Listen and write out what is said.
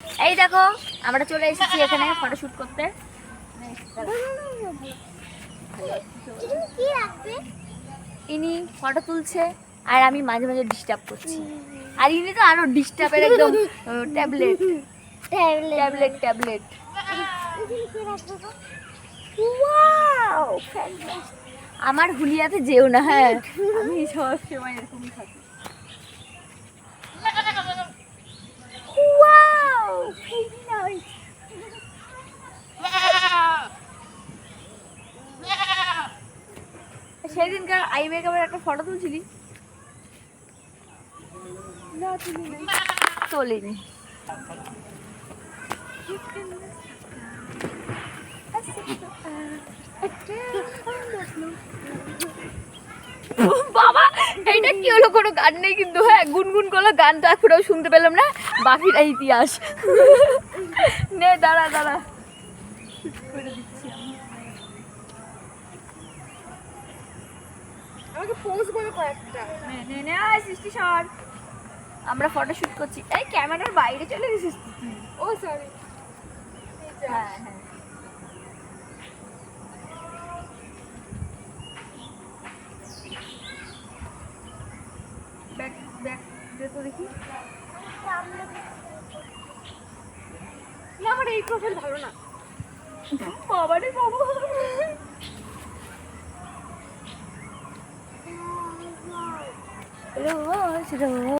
এই দেখো আমরা চলে এসেছি এখানে ফটোশুট করতে। ইনি ফটো তুলছে আর আমি মাঝে মাঝে ডিস্টার্ব করছি, আর ইনি তো আরো ডিস্টার্বের একদম ট্যাবলেট ট্যাবলেট ট্যাবলেট। আমার হুলিয়াতে যেও না, হ্যাঁ আমি সব সময় এরকমই থাকি। সেদিনকার আই মেকআপের একটা ফটো তুলছিলি? না তুলিনি, তোলেনি। বাবা এইটা কি হলো? কোনো গান নেই কিন্তু, হ্যাঁ গুনগুন করলো, গান তো এখনও শুনতে পেলাম না, বাকিটা ইতিহাস। নে দাঁড়া দাঁড়া করে দিচ্ছি আমি। আমাকে পোজ করে কয়েকটা। নে নে নে সৃষ্টি সর, আমরা ফটো শুট করছি। এই ক্যামেরার বাইরে চলে গেছিস তুই। ও সরি। হ্যাঁ হ্যাঁ ব্যাক ব্যাক দে তো দেখি। না আমার এই প্রোফাইল ভালো না। বাবা রে বাবা। রোজ রোজ